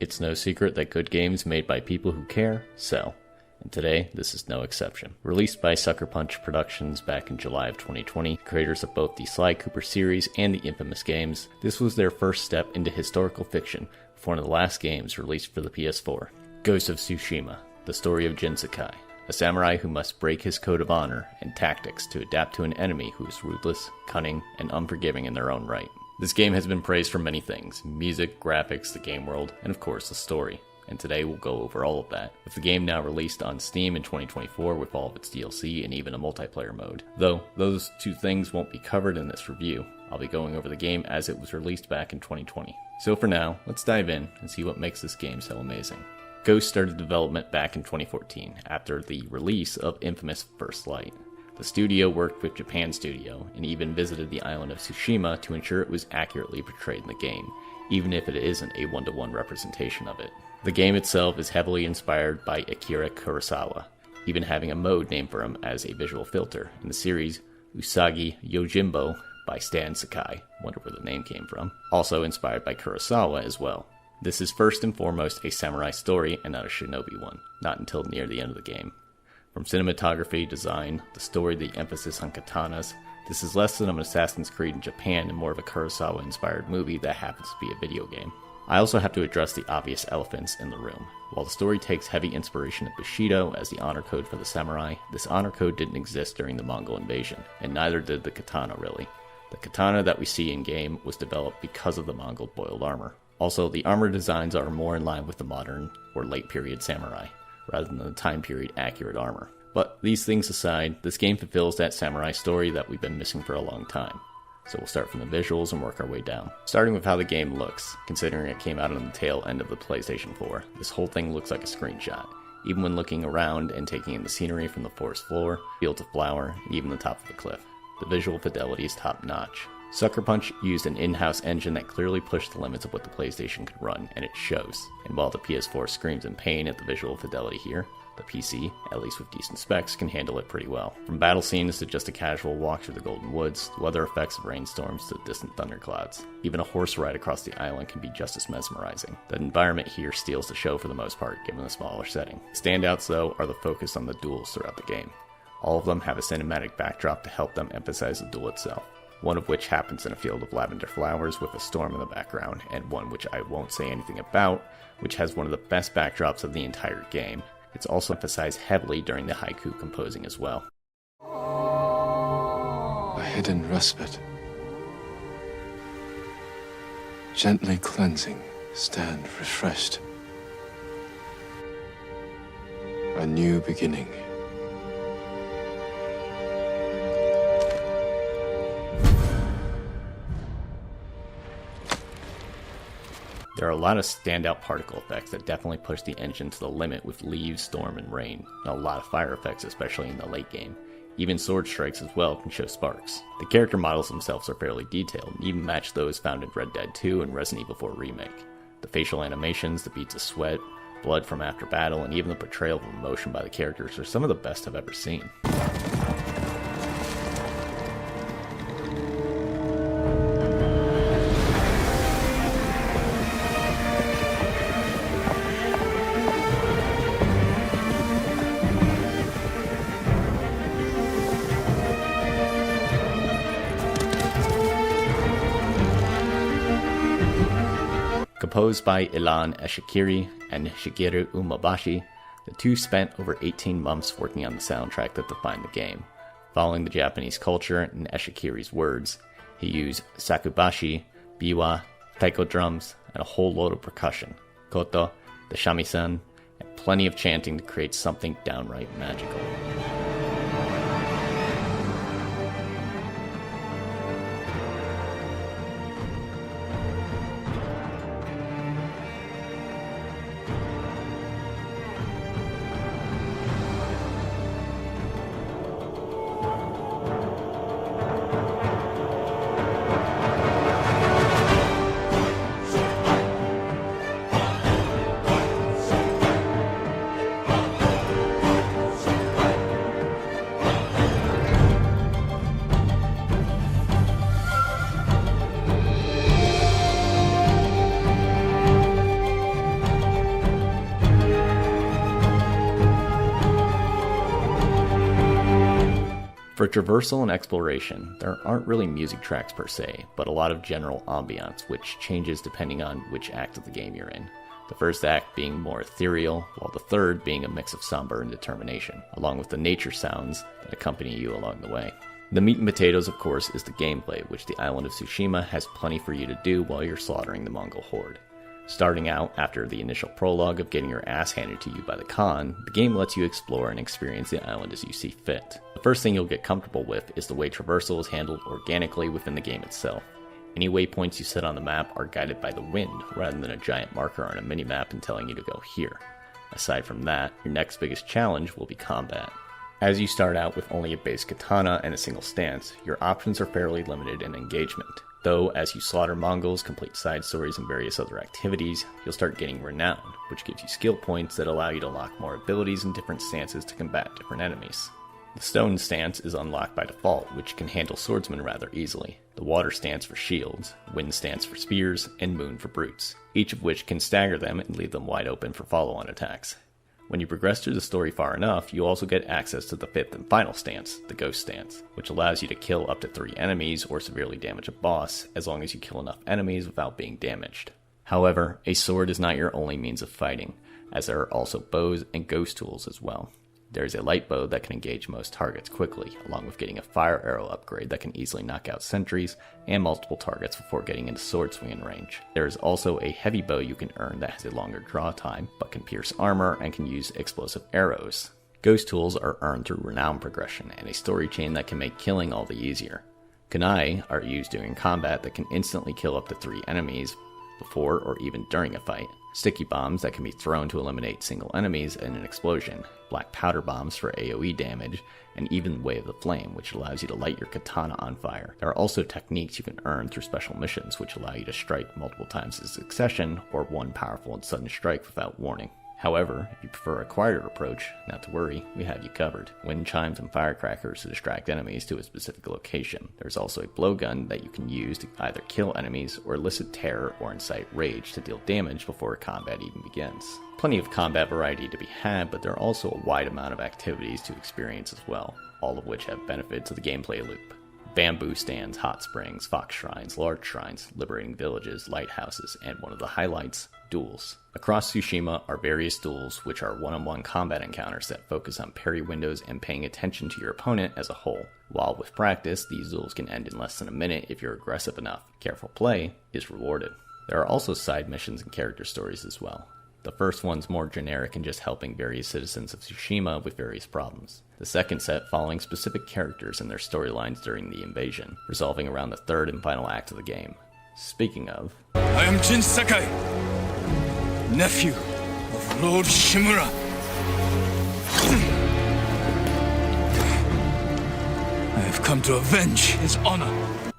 It's no secret that good games made by people who care sell, and today this is no exception. Released by Sucker Punch Productions back in July of 2020, creators of both the Sly Cooper series and the Infamous games, this was their first step into historical fiction with one of the last games released for the PS4. Ghost of Tsushima, the story of Jin Sakai, a samurai who must break his code of honor and tactics to adapt to an enemy who is ruthless, cunning, and unforgiving in their own right. This game has been praised for many things: music, graphics, the game world, and of course the story. And today we'll go over all of that, with the game now released on Steam in 2024 with all of its DLC and even a multiplayer mode. Though those two things won't be covered in this review, I'll be going over the game as it was released back in 2020. So for now, let's dive in and see what makes this game so amazing. Ghost started development back in 2014, after the release of Infamous First Light. The studio worked with Japan Studio, and even visited the island of Tsushima to ensure it was accurately portrayed in the game, even if it isn't a one-to-one representation of it. The game itself is heavily inspired by Akira Kurosawa, even having a mode named for him as a visual filter in the series Usagi Yojimbo by Stan Sakai. Wonder where the name came from. Also inspired by Kurosawa as well. This is first and foremost a samurai story and not a shinobi one, not until near the end of the game. From cinematography, design, the story, the emphasis on katanas, this is less than an Assassin's Creed in Japan and more of a Kurosawa-inspired movie that happens to be a video game. I also have to address the obvious elephants in the room. While the story takes heavy inspiration of Bushido as the honor code for the samurai, this honor code didn't exist during the Mongol invasion, and neither did the katana really. The katana that we see in-game was developed because of the Mongol boiled armor. Also, the armor designs are more in line with the modern or late period samurai, rather than the time period accurate armor. But these things aside, this game fulfills that samurai story that we've been missing for a long time. So we'll start from the visuals and work our way down. Starting with how the game looks, considering it came out on the tail end of the PlayStation 4, this whole thing looks like a screenshot. Even when looking around and taking in the scenery from the forest floor, fields of flower, and even the top of the cliff. The visual fidelity is top notch. Sucker Punch used an in-house engine that clearly pushed the limits of what the PlayStation could run, and it shows. And while the PS4 screams in pain at the visual fidelity here, the PC, at least with decent specs, can handle it pretty well. From battle scenes to just a casual walk through the Golden Woods, the weather effects of rainstorms to distant thunderclouds. Even a horse ride across the island can be just as mesmerizing. The environment here steals the show for the most part, given the smaller setting. Standouts, though, are the focus on the duels throughout the game. All of them have a cinematic backdrop to help them emphasize the duel itself. One of which happens in a field of lavender flowers with a storm in the background, and one which I won't say anything about, which has one of the best backdrops of the entire game. It's also emphasized heavily during the haiku composing as well. A hidden respite. Gently cleansing, stand refreshed. A new beginning. There are a lot of standout particle effects that definitely push the engine to the limit with leaves, storm, and rain, and a lot of fire effects, especially in the late game. Even sword strikes as well can show sparks. The character models themselves are fairly detailed, and even match those found in Red Dead 2 and Resident Evil 4 Remake. The facial animations, the beads of sweat, blood from after battle, and even the portrayal of emotion by the characters are some of the best I've ever seen. Composed by Ilan Eshikiri and Shigeru Umebashi, the two spent over 18 months working on the soundtrack that defined the game. Following the Japanese culture and Eshikiri's words, he used sakubashi, biwa, taiko drums, and a whole load of percussion, koto, the shamisen, and plenty of chanting to create something downright magical. For traversal and exploration, there aren't really music tracks per se, but a lot of general ambiance, which changes depending on which act of the game you're in. The first act being more ethereal, while the third being a mix of somber and determination, along with the nature sounds that accompany you along the way. The meat and potatoes, of course, is the gameplay, which the island of Tsushima has plenty for you to do while you're slaughtering the Mongol horde. Starting out after the initial prologue of getting your ass handed to you by the Khan, the game lets you explore and experience the island as you see fit. The first thing you'll get comfortable with is the way traversal is handled organically within the game itself. Any waypoints you set on the map are guided by the wind, rather than a giant marker on a minimap and telling you to go here. Aside from that, your next biggest challenge will be combat. As you start out with only a base katana and a single stance, your options are fairly limited in engagement. Though, as you slaughter Mongols, complete side stories, and various other activities, you'll start getting renown, which gives you skill points that allow you to lock more abilities and different stances to combat different enemies. The stone stance is unlocked by default, which can handle swordsmen rather easily. The water stance for shields, wind stance for spears, and moon for brutes, each of which can stagger them and leave them wide open for follow-on attacks. When you progress through the story far enough, you also get access to the fifth and final stance, the ghost stance, which allows you to kill up to 3 enemies or severely damage a boss, as long as you kill enough enemies without being damaged. However, a sword is not your only means of fighting, as there are also bows and ghost tools as well. There is a light bow that can engage most targets quickly, along with getting a fire arrow upgrade that can easily knock out sentries and multiple targets before getting into sword swinging range. There is also a heavy bow you can earn that has a longer draw time, but can pierce armor and can use explosive arrows. Ghost tools are earned through renown progression and a story chain that can make killing all the easier. Kunai are used during combat that can instantly kill up to 3 enemies before or even during a fight. Sticky bombs that can be thrown to eliminate single enemies in an explosion, black powder bombs for AoE damage, and even Way of the Flame, which allows you to light your katana on fire. There are also techniques you can earn through special missions, which allow you to strike multiple times in succession, or one powerful and sudden strike without warning. However, if you prefer a quieter approach, not to worry, we have you covered. Wind chimes and firecrackers to distract enemies to a specific location. There's also a blowgun that you can use to either kill enemies or elicit terror or incite rage to deal damage before combat even begins. Plenty of combat variety to be had, but there are also a wide amount of activities to experience as well, all of which have benefit to the gameplay loop. Bamboo stands, hot springs, fox shrines, large shrines, liberating villages, lighthouses, and one of the highlights, duels. Across Tsushima are various duels, which are one-on-one combat encounters that focus on parry windows and paying attention to your opponent as a whole. While with practice, these duels can end in less than a minute if you're aggressive enough. Careful play is rewarded. There are also side missions and character stories as well. The first one's more generic and just helping various citizens of Tsushima with various problems. The second set following specific characters and their storylines during the invasion, resolving around the third and final act of the game. Speaking of... I am Jin Sakai, nephew of Lord Shimura. I have come to avenge his honor.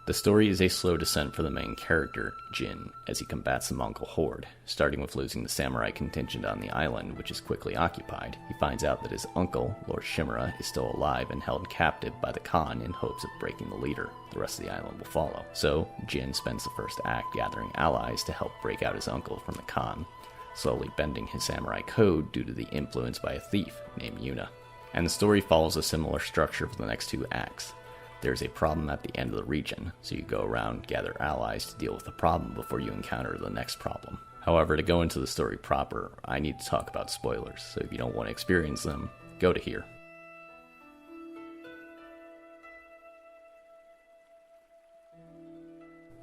The story is a slow descent for the main character, Jin, as he combats the Mongol horde, starting with losing the samurai contingent on the island, which is quickly occupied. He finds out that his uncle, Lord Shimura, is still alive and held captive by the Khan in hopes of breaking the leader. The rest of the island will follow. So, Jin spends the first act gathering allies to help break out his uncle from the Khan, slowly bending his samurai code due to the influence by a thief named Yuna. And the story follows a similar structure for the next 2 acts. There's a problem at the end of the region, so you go around, gather allies to deal with the problem before you encounter the next problem. However, to go into the story proper, I need to talk about spoilers, so if you don't want to experience them, go to here.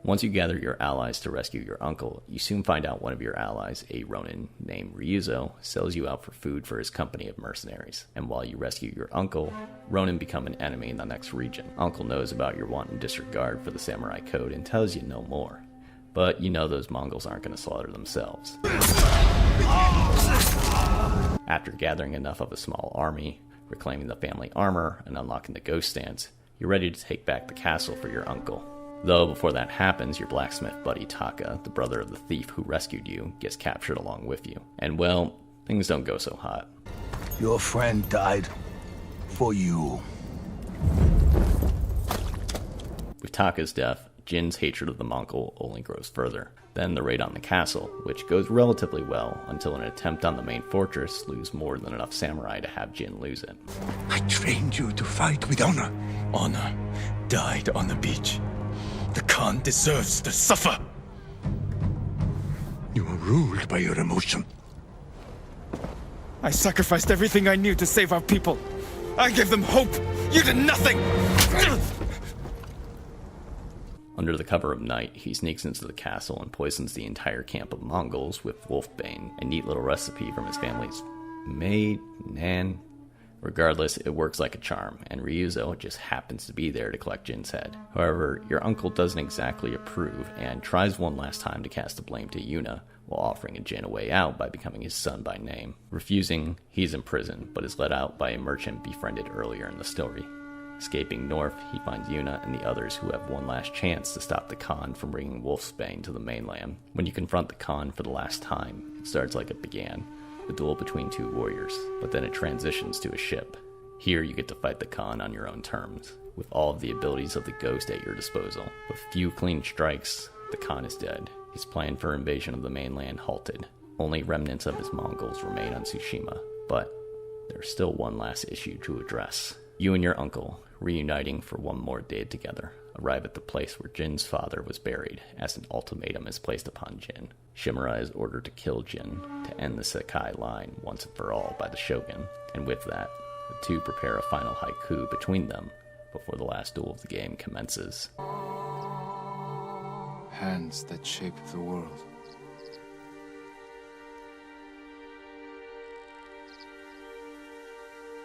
Once you gather your allies to rescue your uncle, you soon find out one of your allies, a Ronin named Ryuzo, sells you out for food for his company of mercenaries. And while you rescue your uncle, Ronin become an enemy in the next region. Uncle knows about your wanton disregard for the samurai code and tells you no more. But you know those Mongols aren't going to slaughter themselves. After gathering enough of a small army, reclaiming the family armor, and unlocking the ghost stance, you're ready to take back the castle for your uncle. Though before that happens, your blacksmith buddy Taka, the brother of the thief who rescued you, gets captured along with you. And well, things don't go so hot. Your friend died for you. With Taka's death, Jin's hatred of the Mongol only grows further. Then the raid on the castle, which goes relatively well until an attempt on the main fortress lose more than enough samurai to have Jin lose it. I trained you to fight with honor. Honor died on the beach. The Khan deserves to suffer. You are ruled by your emotion. I sacrificed everything I knew to save our people. I gave them hope. You did nothing! Under the cover of night, he sneaks into the castle and poisons the entire camp of Mongols with wolfbane, a neat little recipe from his family's maid, Nan. Regardless, it works like a charm, and Ryuzo just happens to be there to collect Jin's head. However, your uncle doesn't exactly approve, and tries one last time to cast the blame to Yuna, while offering Jin a way out by becoming his son by name. Refusing, he's imprisoned, but is let out by a merchant befriended earlier in the story. Escaping north, he finds Yuna and the others who have one last chance to stop the Khan from bringing wolfsbane to the mainland. When you confront the Khan for the last time, it starts like it began. A duel between two warriors, but then it transitions to a ship. Here you get to fight the Khan on your own terms, with all of the abilities of the Ghost at your disposal. With few clean strikes, the Khan is dead. His plan for invasion of the mainland halted. Only remnants of his Mongols remain on Tsushima, but there's still one last issue to address. You and your uncle, reuniting for one more day together, arrive at the place where Jin's father was buried, as an ultimatum is placed upon Jin. Shimura is ordered to kill Jin to end the Sekai line once and for all by the Shogun, and with that, the two prepare a final haiku between them before the last duel of the game commences. Hands that shape the world.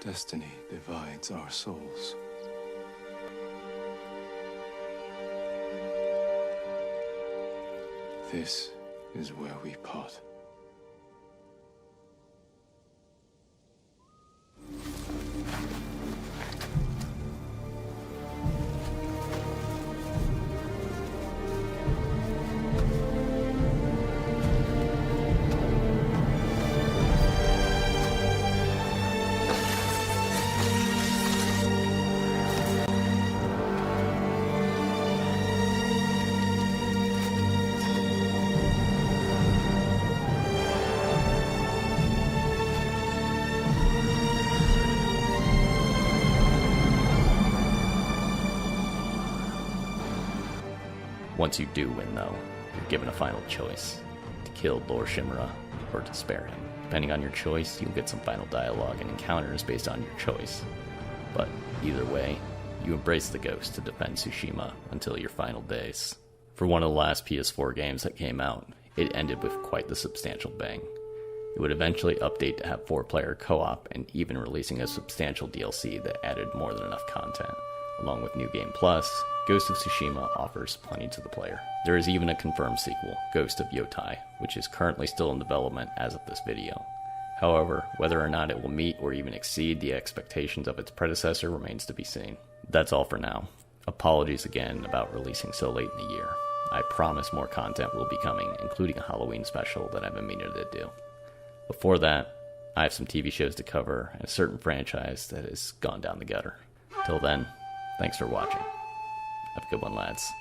Destiny divides our souls. This is where we part. Once you do win, though, you're given a final choice: to kill Lord Shimura or to spare him. Depending on your choice, you'll get some final dialogue and encounters based on your choice. But either way, you embrace the Ghost to defend Tsushima until your final days. For one of the last PS4 games that came out, it ended with quite the substantial bang. It would eventually update to have 4-player co-op and even releasing a substantial DLC that added more than enough content. Along with New Game Plus, Ghost of Tsushima offers plenty to the player. There is even a confirmed sequel, Ghost of Yotai, which is currently still in development as of this video. However, whether or not it will meet or even exceed the expectations of its predecessor remains to be seen. That's all for now. Apologies again about releasing so late in the year. I promise more content will be coming, including a Halloween special that I've been meaning to do. Before that, I have some TV shows to cover and a certain franchise that has gone down the gutter. Till then, thanks for watching. Have a good one, lads.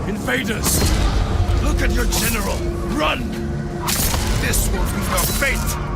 Invaders! Look at your general! Run! This will be your fate!